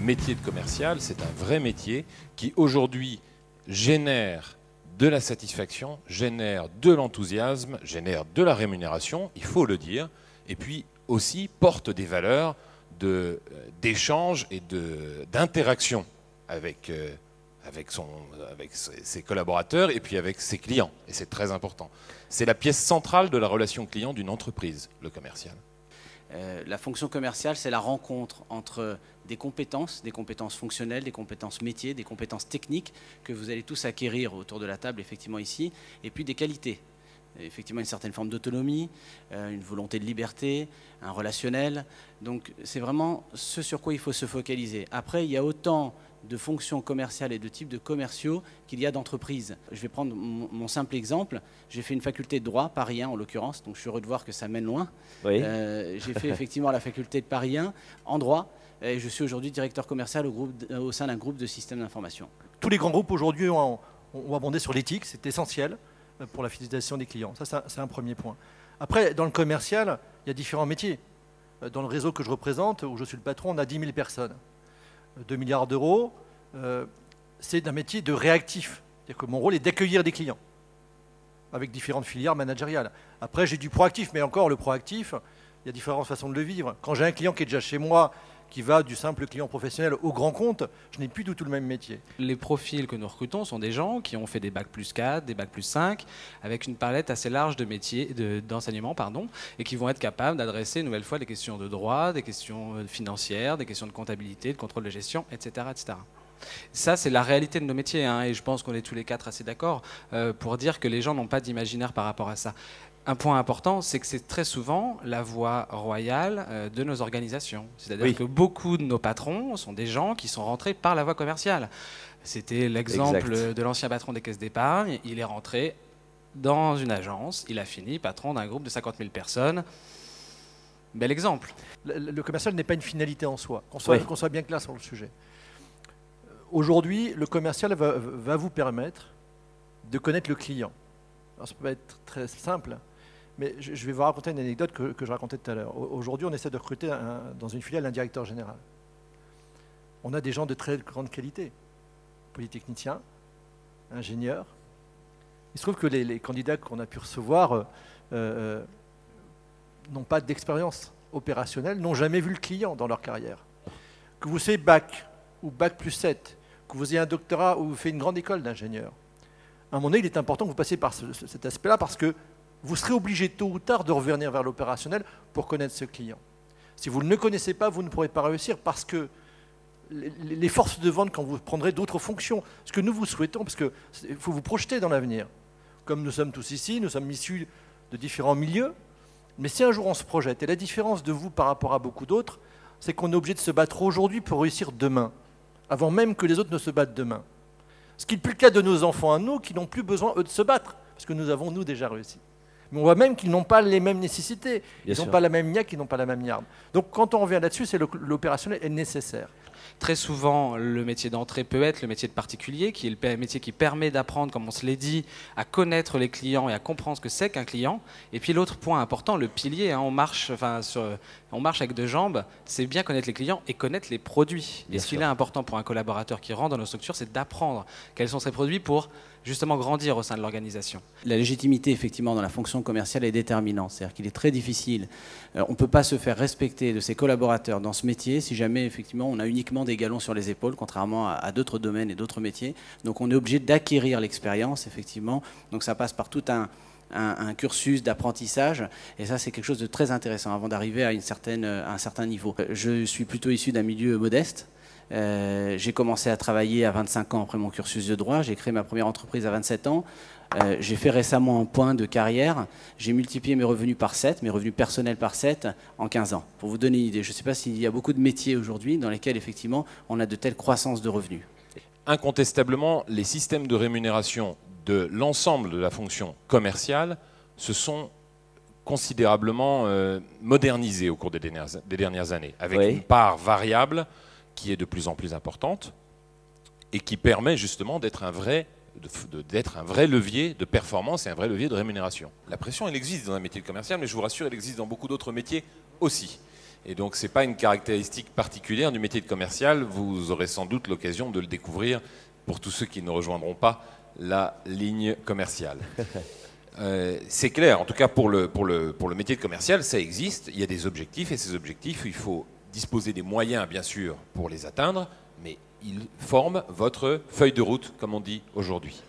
métier de commercial, c'est un vrai métier qui aujourd'hui génère de la satisfaction, génère de l'enthousiasme, génère de la rémunération, il faut le dire, et puis aussi porte des valeurs d'échange et d'interaction avec ses collaborateurs et puis avec ses clients. Et c'est très important. C'est la pièce centrale de la relation client d'une entreprise, le commercial. La fonction commerciale, c'est la rencontre entre des compétences fonctionnelles, des compétences métiers, des compétences techniques que vous allez tous acquérir autour de la table, effectivement, ici, et puis des qualités. Effectivement, une certaine forme d'autonomie, une volonté de liberté, un relationnel. Donc, c'est vraiment ce sur quoi il faut se focaliser. Après, il y a autant de fonctions commerciales et de types de commerciaux qu'il y a d'entreprises. Je vais prendre mon simple exemple. J'ai fait une faculté de droit, Paris 1 en l'occurrence, donc je suis heureux de voir que ça mène loin. Oui. J'ai fait effectivement la faculté de Paris 1 en droit et je suis aujourd'hui directeur commercial au sein d'un groupe de systèmes d'information. Tous les grands groupes aujourd'hui ont abondé sur l'éthique, c'est essentiel pour la fidélisation des clients. Ça, c'est un premier point. Après, dans le commercial, il y a différents métiers. Dans le réseau que je représente, où je suis le patron, on a 10 000 personnes. 2 milliards d'euros, c'est un métier de réactif. C'est-à-dire que mon rôle est d'accueillir des clients avec différentes filières managériales. Après, j'ai du proactif, mais encore, le proactif, il y a différentes façons de le vivre. Quand j'ai un client qui est déjà chez moi, qui va du simple client professionnel au grand compte, je n'ai plus du tout le même métier. Les profils que nous recrutons sont des gens qui ont fait des bacs plus 4, des bacs plus 5, avec une palette assez large de métiers, d'enseignement, et qui vont être capables d'adresser une nouvelle fois des questions de droit, des questions financières, des questions de comptabilité, de contrôle de gestion, etc. etc. Ça, c'est la réalité de nos métiers, et je pense qu'on est tous les quatre assez d'accord pour dire que les gens n'ont pas d'imaginaire par rapport à ça. Un point important, c'est que c'est très souvent la voie royale de nos organisations. C'est-à-dire que beaucoup de nos patrons sont des gens qui sont rentrés par la voie commerciale. C'était l'exemple de l'ancien patron des caisses d'épargne. Il est rentré dans une agence, il a fini patron d'un groupe de 50 000 personnes. Bel exemple. Le commercial n'est pas une finalité en soi, qu'on soit bien clair sur le sujet. Aujourd'hui, le commercial va vous permettre de connaître le client. Alors, ça peut être très simple, mais je vais vous raconter une anecdote que je racontais tout à l'heure. Aujourd'hui, on essaie de recruter dans une filiale un directeur général. On a des gens de très grande qualité, polytechniciens, ingénieurs. Il se trouve que les candidats qu'on a pu recevoir n'ont pas d'expérience opérationnelle, n'ont jamais vu le client dans leur carrière. Que vous soyez bac ou bac plus 7, que vous ayez un doctorat ou vous faites une grande école d'ingénieur, à un moment donné, il est important que vous passiez par cet aspect-là parce que vous serez obligé tôt ou tard de revenir vers l'opérationnel pour connaître ce client. Si vous ne le connaissez pas, vous ne pourrez pas réussir parce que les forces de vente, quand vous prendrez d'autres fonctions, ce que nous vous souhaitons, parce qu'il faut vous projeter dans l'avenir. Comme nous sommes tous ici, nous sommes issus de différents milieux, mais si un jour on se projette, et la différence de vous par rapport à beaucoup d'autres, c'est qu'on est obligé de se battre aujourd'hui pour réussir demain, avant même que les autres ne se battent demain. Ce qui n'est plus le cas de nos enfants à nous, qui n'ont plus besoin, eux, de se battre, parce que nous avons, nous, déjà réussi. Mais on voit même qu'ils n'ont pas les mêmes nécessités, ils n'ont pas la même niaque, ils n'ont pas la même yarde. Donc quand on revient là-dessus, c'est l'opérationnel est nécessaire. Très souvent, le métier d'entrée peut être le métier de particulier, qui est le métier qui permet d'apprendre, comme on se l'est dit, à connaître les clients et à comprendre ce que c'est qu'un client. Et puis l'autre point important, le pilier, on marche avec deux jambes, c'est bien connaître les clients et connaître les produits. Et ce qu'il est important pour un collaborateur qui rentre dans nos structures, c'est d'apprendre quels sont ces produits pour justement grandir au sein de l'organisation. La légitimité, effectivement, dans la fonction commerciale est déterminante. C'est-à-dire qu'il est très difficile. On ne peut pas se faire respecter de ses collaborateurs dans ce métier si jamais, effectivement, on a uniquement des galons sur les épaules, contrairement à d'autres domaines et d'autres métiers. Donc, on est obligé d'acquérir l'expérience, effectivement. Donc, ça passe par tout un cursus d'apprentissage. Et ça, c'est quelque chose de très intéressant avant d'arriver à un certain niveau. Je suis plutôt issu d'un milieu modeste. J'ai commencé à travailler à 25 ans après mon cursus de droit. J'ai créé ma première entreprise à 27 ans. J'ai fait récemment un point de carrière. J'ai multiplié mes revenus par 7, mes revenus personnels par 7 en 15 ans. Pour vous donner une idée, je ne sais pas s'il y a beaucoup de métiers aujourd'hui dans lesquels effectivement on a de telles croissances de revenus. Incontestablement, les systèmes de rémunération de l'ensemble de la fonction commerciale se sont considérablement modernisés au cours des dernières années, avec une part variable qui est de plus en plus importante et qui permet justement d'être un vrai levier de performance et un vrai levier de rémunération. La pression, elle existe dans un métier commercial, mais je vous rassure, elle existe dans beaucoup d'autres métiers aussi. Et donc, ce n'est pas une caractéristique particulière du métier de commercial. Vous aurez sans doute l'occasion de le découvrir pour tous ceux qui ne rejoindront pas la ligne commerciale. C'est clair, en tout cas pour le métier de commercial, ça existe. Il y a des objectifs et ces objectifs, il faut disposer des moyens, bien sûr, pour les atteindre, mais ils forment votre feuille de route, comme on dit aujourd'hui.